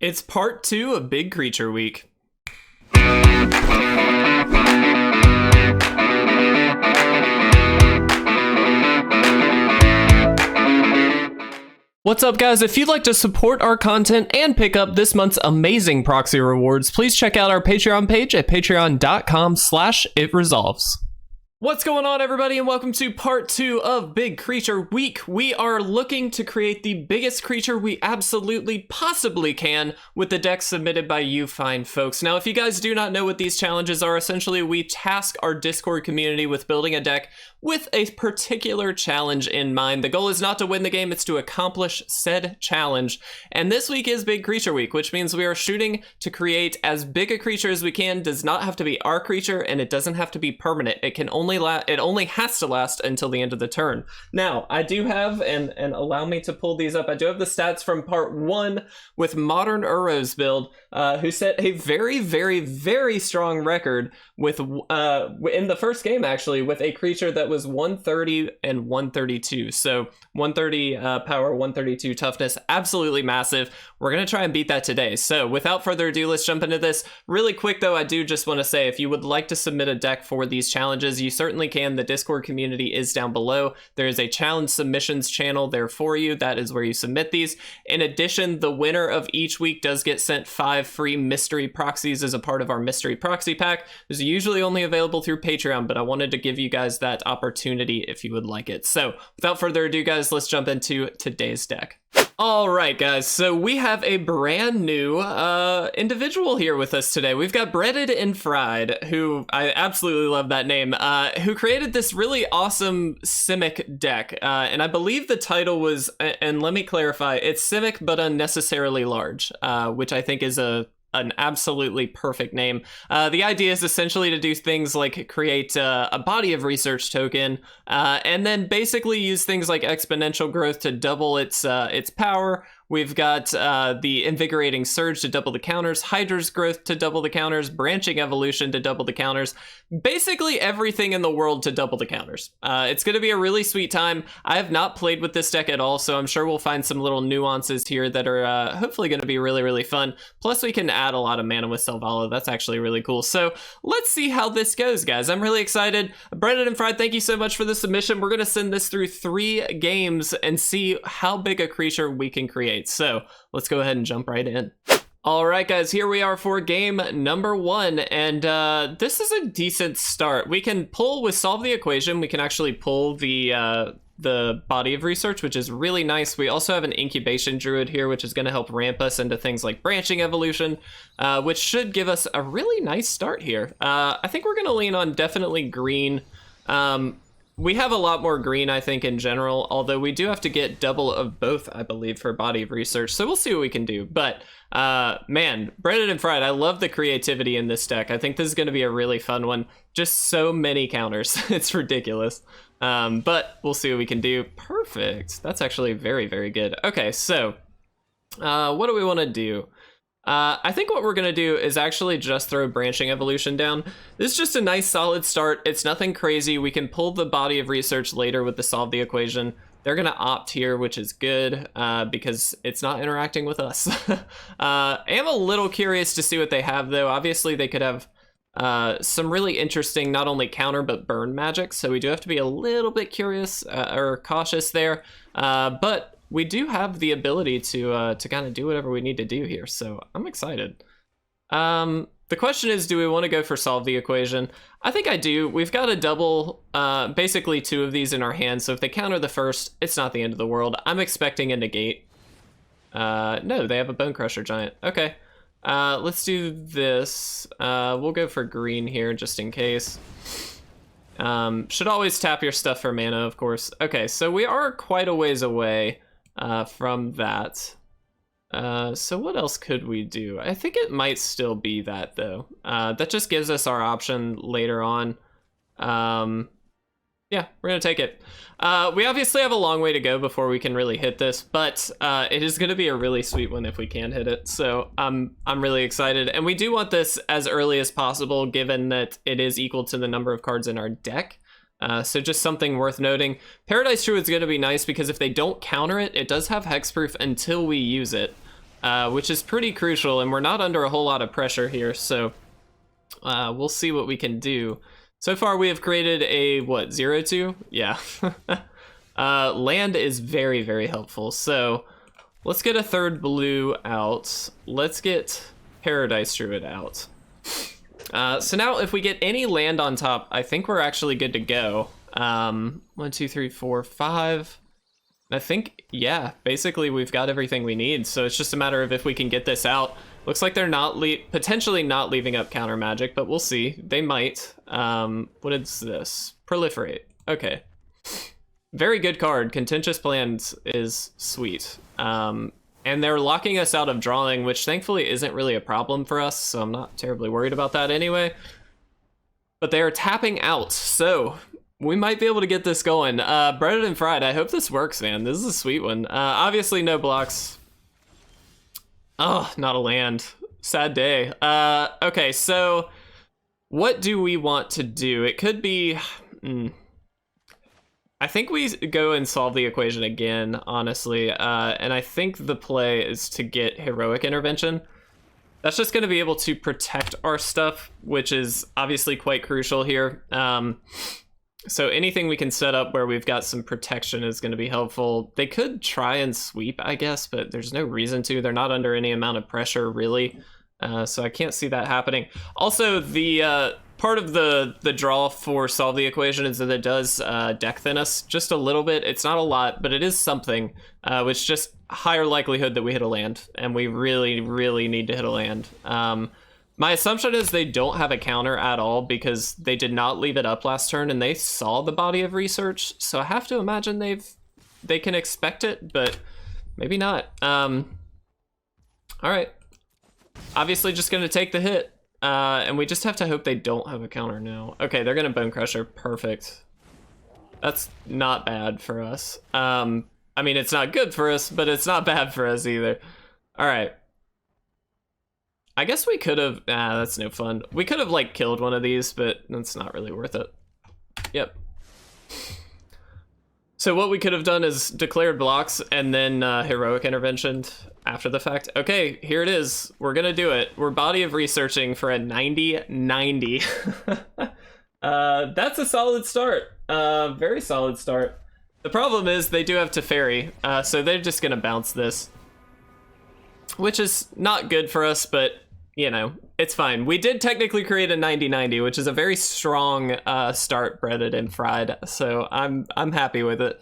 It's part 2 of Big Creature Week. What's up, guys? If you'd like to support our content and pick up this month's amazing proxy rewards, please check out our Patreon page at patreon.com/itresolves. What's going on, everybody, and welcome to part 2 of Big Creature Week. We are looking to create the biggest creature we absolutely possibly can with the deck submitted by you fine folks. Now, if you guys do not know what these challenges are, essentially we task our Discord community with building a deck with a particular challenge in mind. The goal is not to win the game, it's to accomplish said challenge. And this week is Big Creature Week, which means we are shooting to create as big a creature as we can. Does not have to be our creature, and it doesn't have to be permanent. It only has to last until the end of the turn. Now, I do have, and allow me to pull these up, I do have the stats from part 1 with Modern Uro's build, who set a very, very, very strong record with in the first game, actually, with a creature that was 130 and 132. So 130 power, 132 toughness, absolutely massive. We're going to try and beat that today. So without further ado, let's jump into this. Really quick, though, I do just want to say, if you would like to submit a deck for these challenges, you certainly can. The Discord community is down below. There is a challenge submissions channel there for you. That is where you submit these. In addition, the winner of each week does get sent 5 free mystery proxies as a part of our mystery proxy pack. These are usually only available through Patreon, but I wanted to give you guys that opportunity if you would like it. So without further ado, guys, let's jump into today's deck. All right, guys, so we have a brand new individual here with us today. We've got Breaded and Fried, who I absolutely love that name, who created this really awesome Simic deck. And I believe the title was, and let me clarify, it's Simic but Unnecessarily Large, which I think is an absolutely perfect name. The idea is essentially to do things like create a body of research token, and then basically use things like Exponential Growth to double its power. We've got the Invigorating Surge to double the counters, Hydra's Growth to double the counters, Branching Evolution to double the counters, basically everything in the world to double the counters. It's going to be a really sweet time. I have not played with this deck at all, so I'm sure we'll find some little nuances here that are hopefully going to be really, really fun. Plus, we can add a lot of mana with Selvala. That's actually really cool. So let's see how this goes, guys. I'm really excited. Brendan and Fried, thank you so much for the submission. We're going to send this through 3 games and see how big a creature we can create. So let's go ahead and jump right in. All right, guys, here we are for game number 1, and this is a decent start. We can pull with Solve the Equation. We can actually pull the body of research, which is really nice. We also have an Incubation Druid here, which is going to help ramp us into things like Branching Evolution, which should give us a really nice start here. I think we're going to lean on definitely green. We have a lot more green, I think, in general, although we do have to get double of both, I believe, for body of research, so we'll see what we can do. But, man, Breaded and Fried, I love the creativity in this deck. I think this is going to be a really fun one. Just so many counters. It's ridiculous. But we'll see what we can do. Perfect. That's actually very, very good. Okay, so what do we want to do? I think what we're going to do is actually just throw Branching Evolution down. This is just a nice solid start. It's nothing crazy. We can pull the body of research later with the Solve the Equation. They're going to opt here, which is good because it's not interacting with us. I am a little curious to see what they have, though. Obviously, they could have some really interesting not only counter but burn magic, so we do have to be a little bit curious or cautious there. But we do have the ability to kind of do whatever we need to do here, so I'm excited. The question is, do we want to go for Solve the Equation? I think I do. We've got a double, basically 2 of these in our hand, so if they counter the first, it's not the end of the world. I'm expecting a negate. No, they have a Bone Crusher Giant. Okay, let's do this. We'll go for green here, just in case. Should always tap your stuff for mana, of course. Okay, so we are quite a ways away from that. So what else could we do? I think it might still be that, though. That just gives us our option later on. Yeah, we're gonna take it. We obviously have a long way to go before we can really hit this, but it is gonna be a really sweet one if we can hit it. So I'm really excited, and we do want this as early as possible, given that it is equal to the number of cards in our deck. So just something worth noting. Paradise Druid is going to be nice because if they don't counter it, it does have hexproof until we use it. which is pretty crucial, and we're not under a whole lot of pressure here, so we'll see what we can do. So far we have created a, what, 0-2? Yeah. Land is very, very helpful, so let's get a third blue out. Let's get Paradise Druid out. So now if we get any land on top, I think we're actually good to go. 1, 2, 3, 4, 5. I think, yeah, basically we've got everything we need. So it's just a matter of if we can get this out. Looks like they're not potentially not leaving up counter magic, but we'll see. They might. What is this? Proliferate. Okay. Very good card. Contentious Plans is sweet. And they're locking us out of drawing, which thankfully isn't really a problem for us, so I'm not terribly worried about that anyway. But they are tapping out, so we might be able to get this going. Breaded and fried, I hope this works, man. This is a sweet one. Obviously no blocks. Oh, not a land. Sad day. Okay, so what do we want to do? It could be... I think we go and solve the equation again, honestly, and I think the play is to get Heroic Intervention. That's just going to be able to protect our stuff, which is obviously quite crucial here. So anything we can set up where we've got some protection is going to be helpful. They could try and sweep, I guess, but there's no reason to. They're not under any amount of pressure, really, so I can't see that happening. Also, the... part of the draw for solve the equation is that it does deck thin us just a little bit. It's not a lot, but it is something, which just higher likelihood that we hit a land, and we really, really need to hit a land. My assumption is they don't have a counter at all because they did not leave it up last turn, and they saw the body of research, so I have to imagine they can expect it, but maybe not. All right. Obviously just going to take the hit. And we just have to hope they don't have a counter now. Okay, they're gonna Bone Crusher. Perfect. That's not bad for us. I mean, it's not good for us, but it's not bad for us either. All right. I guess we could have... that's no fun. We could have, like, killed one of these, but that's not really worth it. Yep. So what we could have done is declared blocks and then Heroic Intervention after the fact. Okay, here it is. We're gonna do it. We're body of researching for a 90-90. That's a solid start. Very solid start. The problem is they do have Teferi, so they're just gonna bounce this, which is not good for us, but you know, it's fine. We did technically create a 90-90, which is a very strong start, breaded and fried, so I'm happy with it.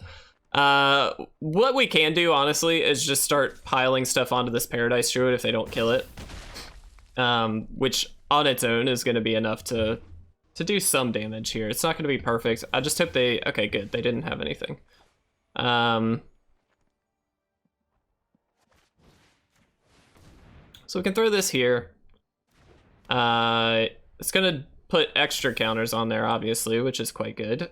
What we can do, honestly, is just start piling stuff onto this Paradise Druid if they don't kill it, which on its own is going to be enough to do some damage here. It's not going to be perfect. I just hope they... Okay, good. They didn't have anything. So we can throw this here. It's going to put extra counters on there, obviously, which is quite good.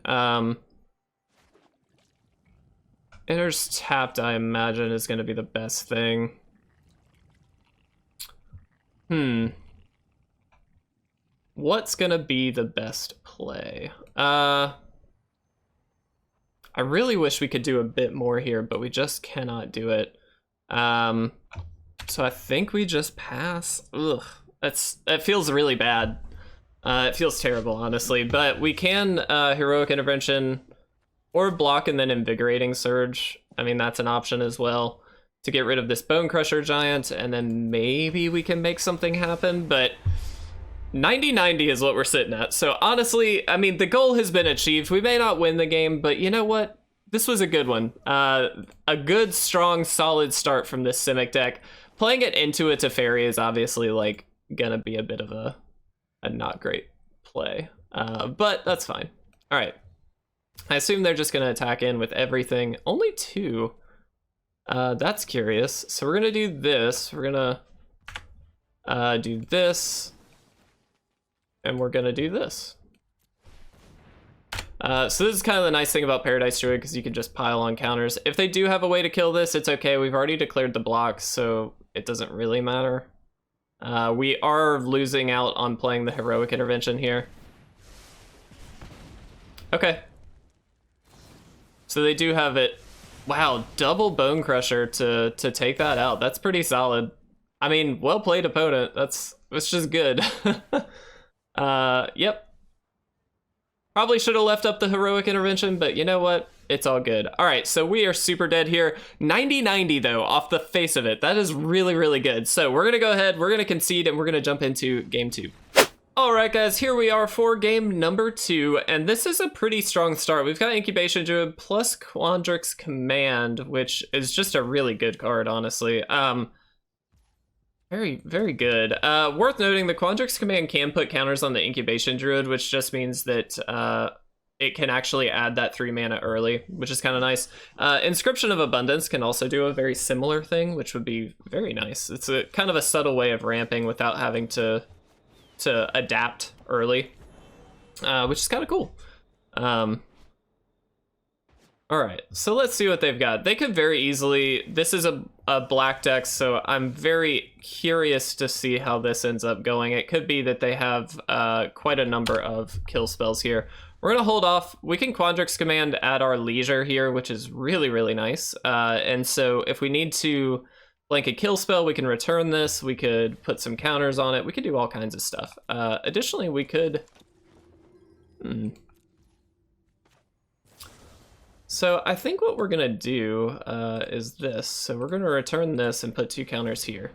Enters tapped, I imagine, is going to be the best thing. What's going to be the best play? I really wish we could do a bit more here, but we just cannot do it. So I think we just pass. Ugh, that feels really bad. It feels terrible, honestly, but we can Heroic Intervention or block and then Invigorating Surge. I mean, that's an option as well to get rid of this Bone Crusher Giant, and then maybe we can make something happen, but 90-90 is what we're sitting at. So honestly, I mean, the goal has been achieved. We may not win the game, but you know what? This was a good one. A good, strong, solid start from this Simic deck. Playing it into a Teferi is obviously like gonna be a bit of a not great play, but that's fine. All right. I assume they're just gonna attack in with everything. Only 2. That's curious. So we're gonna do this. We're gonna do this, and we're gonna do this. So this is kind of the nice thing about Paradise Druid, because you can just pile on counters. If they do have a way to kill this, it's okay. We've already declared the blocks, so it doesn't really matter. We are losing out on playing the Heroic Intervention here. Okay. So they do have it. Wow, double Bone Crusher to take that out. That's pretty solid. I mean, well played, opponent. That's just good. Yep. Probably should have left up the heroic intervention, but you know what? It's all good. All right, so we are super dead here. 90-90 though, off the face of it. That is really, really good. So we're gonna go ahead, we're gonna concede, and we're gonna jump into game 2. All right, guys, here we are for game number 2, and this is a pretty strong start. We've got Incubation Druid plus Quandrix Command, which is just a really good card, honestly. Very, very good. Worth noting, the Quandrix Command can put counters on the Incubation Druid, which just means that it can actually add that 3 mana early, which is kind of nice. Inscription of Abundance can also do a very similar thing, which would be very nice. It's a kind of a subtle way of ramping without having to adapt early, which is kind of cool. All right, so let's see what they've got. They could very easily, this is a black deck, so I'm very curious to see how this ends up going. It could be that they have quite a number of kill spells here. We're gonna hold off. We can Quandrix Command at our leisure here, which is really, really nice. And so if we need to blank a kill spell, we can return this. We could put some counters on it. We could do all kinds of stuff. Additionally, we could... So I think what we're gonna do is this. So we're gonna return this and put 2 counters here.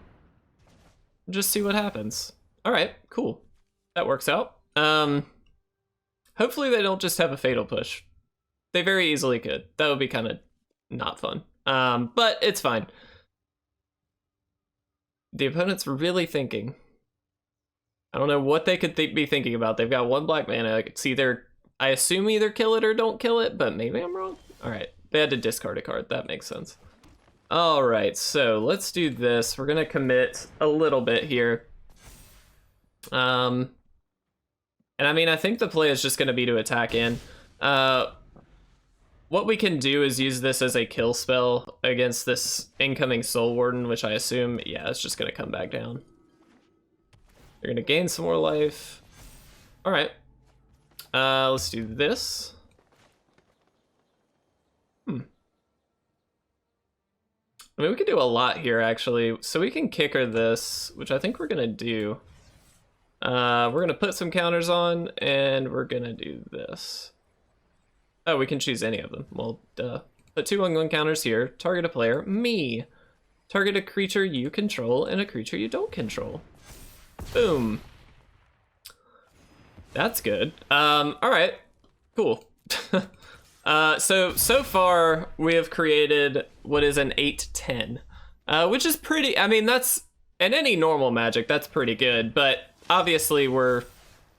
Just see what happens. All right, cool. That works out. Hopefully they don't just have a fatal push. They very easily could. That would be kind of not fun. But it's fine. The opponent's really thinking. I don't know what they could be thinking about. They've got 1 black mana. It's either, I assume either kill it or don't kill it, but maybe I'm wrong. All right, they had to discard a card. That makes sense. All right, so let's do this. We're gonna commit a little bit here. And I mean, I think the play is just gonna be to attack in. What we can do is use this as a kill spell against this incoming Soul Warden, which I assume, yeah, it's just gonna come back down. You're gonna gain some more life. All right, let's do this. I mean, we could do a lot here, actually. So we can kicker this, which I think we're gonna do. We're gonna put some counters on, and we're gonna do this. Oh, we can choose any of them. Well, duh. Put 2 1/1 counters here. Target a player, me. Target a creature you control and a creature you don't control. Boom. That's good. All right, cool. So far we have created what is an 8/10, which is pretty, I mean, that's, in any normal Magic, that's pretty good, but obviously we're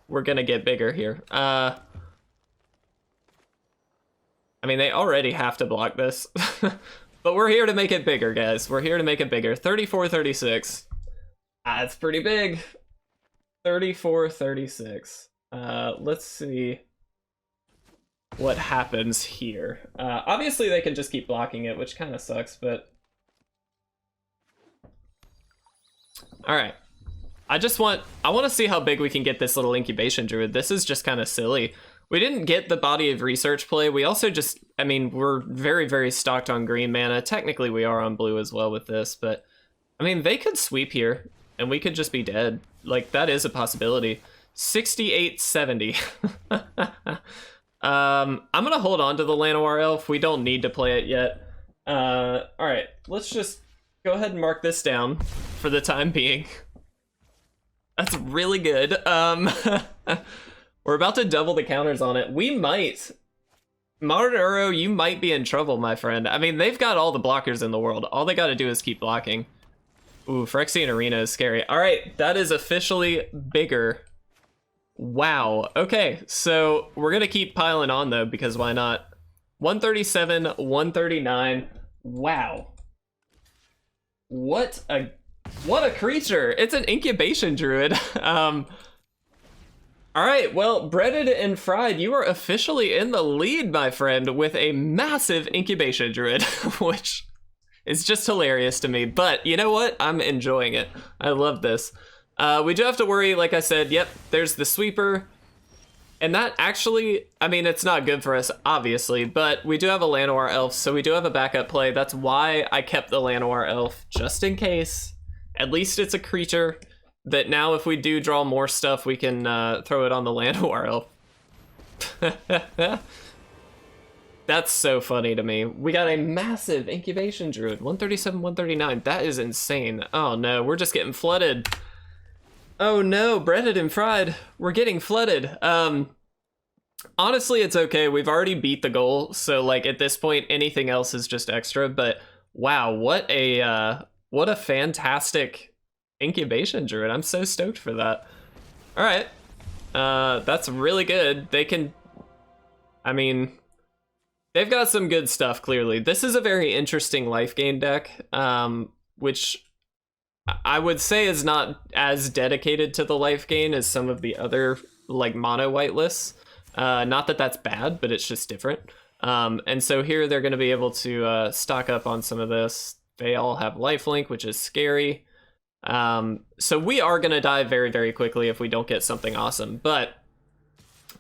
gonna get bigger here. I mean, they already have to block this, but we're here to make it bigger, guys. We're here to make it bigger. 34-36. That's pretty big. 34-36. Let's see what happens here. Obviously they can just keep blocking it, which kind of sucks, but all right. I want to see how big we can get this little Incubation Druid. This is just kind of silly. We didn't get the body of research play. We also just, I mean, we're very, very stocked on green mana. Technically we are on blue as well with this, but I mean, they could sweep here and we could just be dead. Like, that is a possibility. 68-70. I'm gonna hold on to the Llanowar Elf. We don't need to play it yet. All right, let's just go ahead and mark this down for the time being. That's really good. We're about to double the counters on it. We might. Modern Uro, you might be in trouble, my friend. I mean, they've got all the blockers in the world. All they gotta do is keep blocking. Ooh, Phyrexian Arena is scary. All right, that is officially bigger. Wow. Okay, so we're gonna keep piling on though, because why not? 137, 139. Wow. What a creature! It's an Incubation Druid. All right, well, breaded and fried, you are officially in the lead, my friend, with a massive Incubation Druid, which is just hilarious to me. But you know what? I'm enjoying it. I love this. We do have to worry, like I said, yep, there's the sweeper. And that actually, I mean, it's not good for us, obviously, but we do have a Llanowar Elf, so we do have a backup play. That's why I kept the Llanowar Elf, just in case. At least it's a creature that now if we do draw more stuff, we can throw it on the Llanowar Elf. That's so funny to me. We got a massive Incubation Druid, 137, 139. That is insane. Oh no, we're just getting flooded. Oh no, breaded and fried. We're getting flooded. Honestly, it's okay. We've already beat the goal, so like at this point, anything else is just extra. But wow, what a fantastic Incubation Druid. I'm so stoked for that. All right, that's really good. They can, I mean, they've got some good stuff, clearly. This is a very interesting life gain deck, which I would say is not as dedicated to the life gain as some of the other like mono white lists. Not that that's bad, but it's just different. And so here they're going to be able to stock up on some of this. They all have lifelink, which is scary. So we are going to die very, very quickly if we don't get something awesome. But,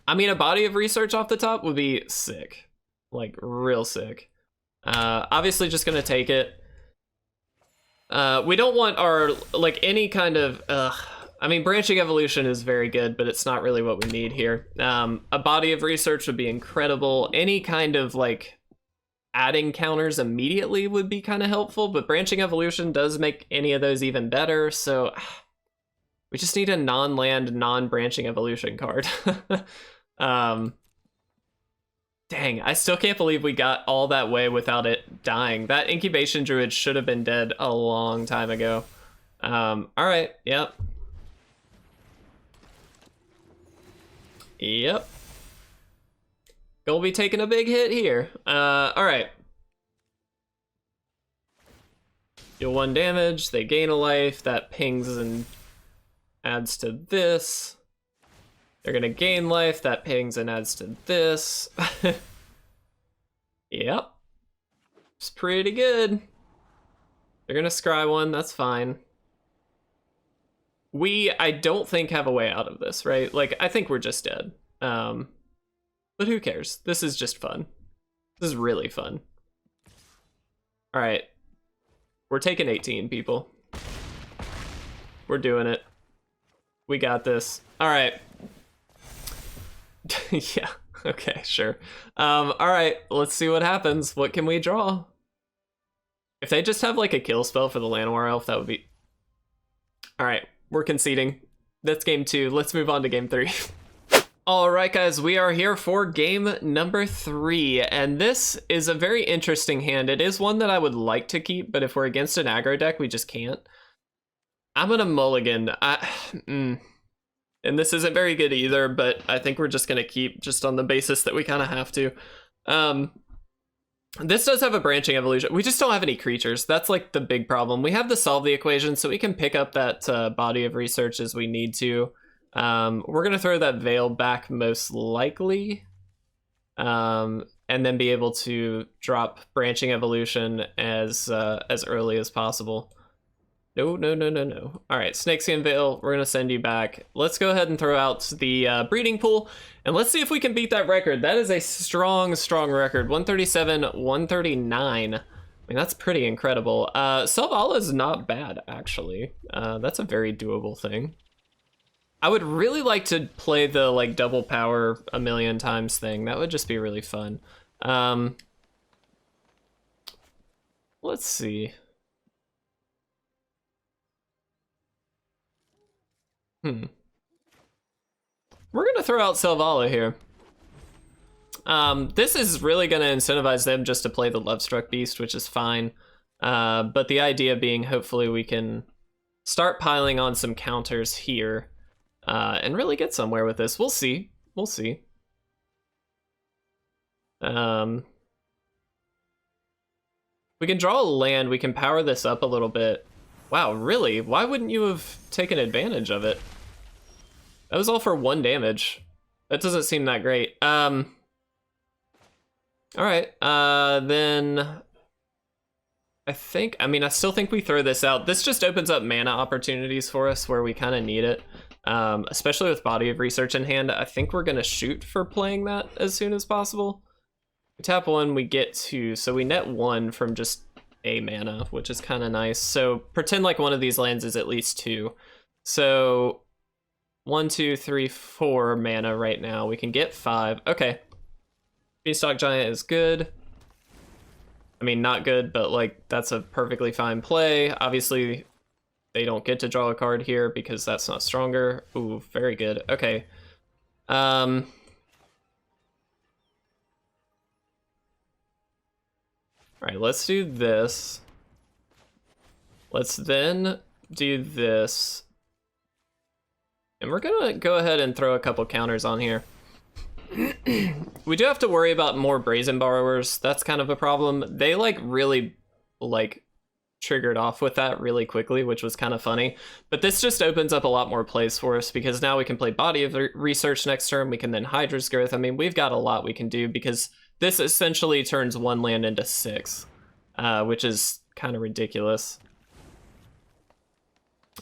I mean, a body of research off the top would be sick. Like, real sick. Obviously just going to take it. We don't want our, like, any kind of... I mean, Branching Evolution is very good, but it's not really what we need here. A body of research would be incredible. Any kind of, like, adding counters immediately would be kind of helpful, but Branching Evolution does make any of those even better, so we just need a non-land, non-Branching Evolution card. Dang, I still can't believe we got all that way without it dying. That Incubation Druid should have been dead a long time ago. Alright, yep. Yep. Gonna be taking a big hit here. Alright. Deal 1 damage, they gain a life, that pings and adds to this. They're gonna gain life, that pings and adds to this. Yep. It's pretty good. They're gonna scry 1, that's fine. We, I don't think, have a way out of this, right? Like, I think we're just dead. But who cares? This is just fun. This is really fun. All right. We're taking 18, people. We're doing it. We got this. All right. Yeah, okay, sure. All right, let's see what happens. What can we draw? If they just have, like, a kill spell for the Llanowar Elf, that would be... All right. We're conceding. That's game 2. Let's move on to game 3. All right, guys, we are here for game number 3, and this is a very interesting hand. It is one that I would like to keep, but if we're against an aggro deck, we just can't. I'm gonna mulligan. And this isn't very good either, but I think we're just gonna keep just on the basis that we kind of have to. This does have a Branching Evolution. We just don't have any creatures. That's like the big problem. We have to solve the equation, so we can pick up that body of research as we need to. We're going to throw that Veil back most likely. And then be able to drop Branching Evolution as early as possible. No. All right, Snakeskin Veil, we're going to send you back. Let's go ahead and throw out the breeding pool, and let's see if we can beat that record. That is a strong record, 137, 139. I mean, that's pretty incredible. Selvala is not bad, actually. That's a very doable thing. I would really like to play the, like, double power a million times thing. That would just be really fun. Let's see. We're gonna throw out Selvala here. This is really gonna incentivize them just to play the Lovestruck Beast, which is fine. But the idea being, hopefully we can start piling on some counters here, and really get somewhere with this. We'll see. We'll see. We can draw a land. We can power this up a little bit. Wow, really? Why wouldn't you have taken advantage of it? That was all for 1 damage. That doesn't seem that great. All right, then I still think we throw this out. This just opens up mana opportunities for us where we kind of need it, especially with Body of Research in hand. I think we're gonna shoot for playing that as soon as possible. We tap 1, we get 2, so we net 1 from just a mana, which is kind of nice. So pretend like one of these lands is at least 2. So 1, 2, 3, 4 mana right now. We can get 5. Okay. Beanstalk Giant is good. I mean, not good, but like that's a perfectly fine play. Obviously, they don't get to draw a card here because that's not stronger. Ooh, very good. Okay. All right, let's do this. Let's then do this. And we're gonna go ahead and throw a couple counters on here. We do have to worry about more Brazen Borrowers. That's kind of a problem. They like really like triggered off with that really quickly, which was kind of funny. But this just opens up a lot more plays for us because now we can play Body of Research next turn. We can then Hydra's Growth. I mean, we've got a lot we can do because this essentially turns 1 land into 6, which is kind of ridiculous.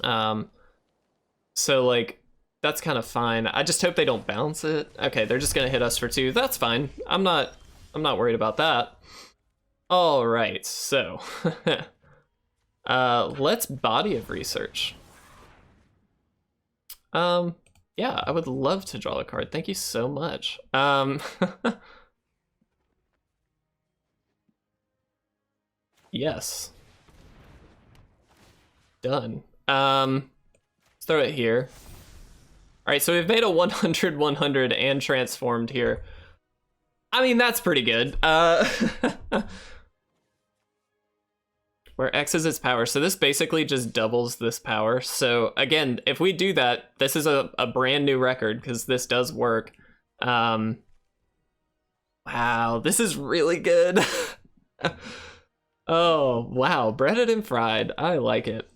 So like, that's kind of fine. I just hope they don't bounce it. Okay, they're just gonna hit us for 2. That's fine. I'm not worried about that. All right, so let's Body of Research. Yeah, I would love to draw a card. Thank you so much. Yes. Done. Let's throw it here. All right, so we've made a 100-100 and transformed here. I mean, that's pretty good. Where X is its power, so this basically just doubles this power. So again, if we do that, this is a brand new record because this does work. Wow, this is really good. Oh, wow, breaded and fried. I like it.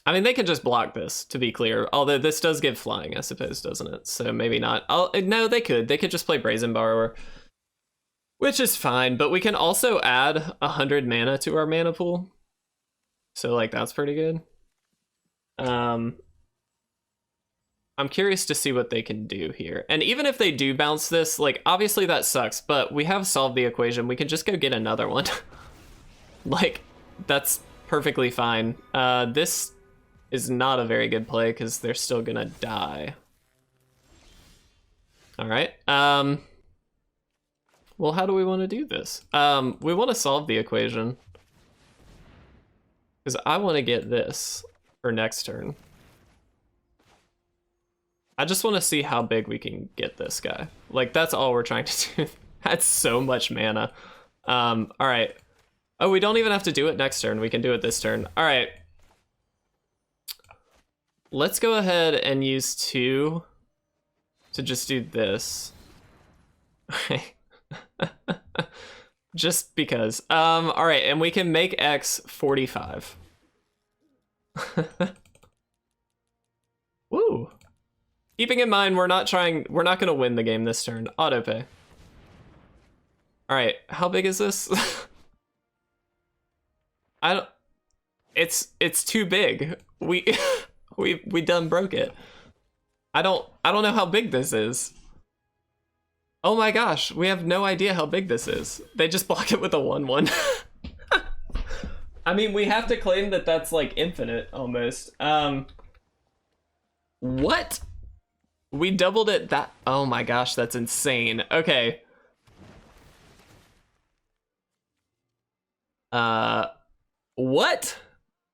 I mean, they can just block this, to be clear. Although this does give flying, I suppose, doesn't it? So maybe not. No, they could. They could just play Brazen Borrower, which is fine. But we can also add 100 mana to our mana pool. So, like, that's pretty good. I'm curious to see what they can do here. And even if they do bounce this, like, obviously that sucks. But we have solved the equation. We can just go get another one. Like, that's perfectly fine. This is not a very good play because they're still gonna die. All right. Well, how do we want to do this? We want to solve the equation because I want to get this for next turn. I just want to see how big we can get this guy. Like, that's all we're trying to do. That's so much mana. All right. Oh, we don't even have to do it next turn. We can do it this turn. All right. Let's go ahead and use 2 to just do this. Just because. All right, and we can make X 45. Woo. Keeping in mind, we're not gonna win the game this turn. Autopay. All right, how big is this? It's too big. We done broke it. I don't know how big this is. Oh my gosh, we have no idea how big this is. They just block it with a 1/1. I mean, we have to claim that that's like infinite almost. What? We doubled it that. Oh my gosh, that's insane. Okay. What?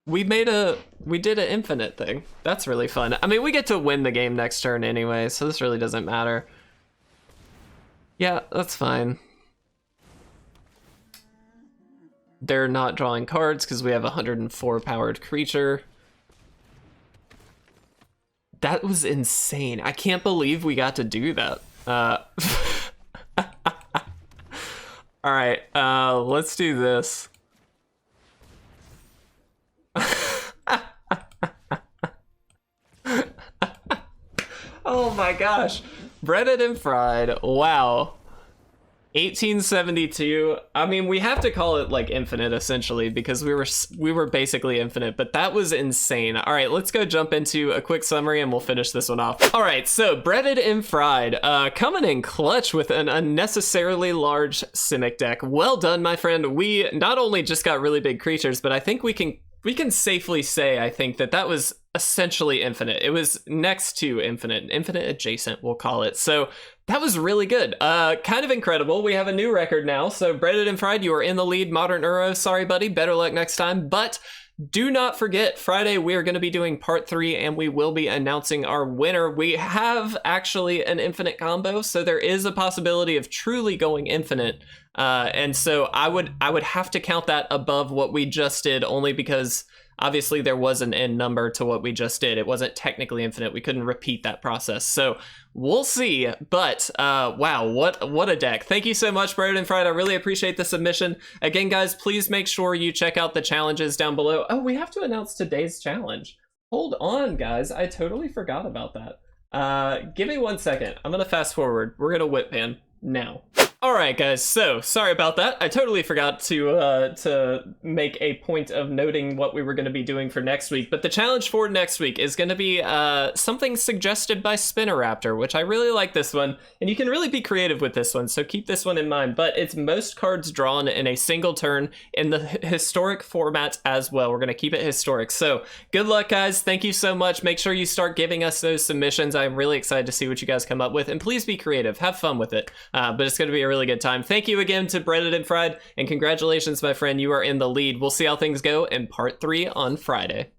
We did an infinite thing. That's really fun. I mean, we get to win the game next turn anyway, so this really doesn't matter. Yeah, that's fine. They're not drawing cards because we have a 104 powered creature. That was insane. I can't believe we got to do that. All right, let's do this. Oh my gosh. Breaded and fried. Wow. 1872. I mean, we have to call it like infinite essentially because we were basically infinite, but that was insane. All right, let's go jump into a quick summary and we'll finish this one off. All right, so breaded and fried, coming in clutch with an unnecessarily large Simic deck. Well done, my friend. We not only just got really big creatures, but I think we can safely say, I think that was essentially infinite. It was next to infinite adjacent, we'll call it. So that was really good. Kind of incredible. We have a new record now. So breaded and fried, you are in the lead. Modern Uro, sorry buddy, better luck next time. But do not forget, Friday we are going to be doing part 3 and we will be announcing our winner. We have actually an infinite combo, so there is a possibility of truly going infinite. And so I would have to count that above what we just did, only because obviously there was an end number to what we just did. It wasn't technically infinite. We couldn't repeat that process. So we'll see. But wow, what a deck. Thank you so much, Breaded and Fried. I really appreciate the submission. Again, guys, please make sure you check out the challenges down below. Oh, we have to announce today's challenge. Hold on, guys. I totally forgot about that. Give me 1 second. I'm going to fast forward. We're going to whip pan now. All right, guys, so sorry about that. I totally forgot to make a point of noting what we were going to be doing for next week, but the challenge for next week is going to be something suggested by Spinneraptor, which I really like this one, and you can really be creative with this one, so keep this one in mind, but it's most cards drawn in a single turn in the historic format as well. We're going to keep it historic, so good luck, guys. Thank you so much. Make sure you start giving us those submissions. I'm really excited to see what you guys come up with, and please be creative. Have fun with it, but it's going to be a really good time. Thank you again to Breaded and Fried, and congratulations, my friend. You are in the lead. We'll see how things go in part 3 on Friday.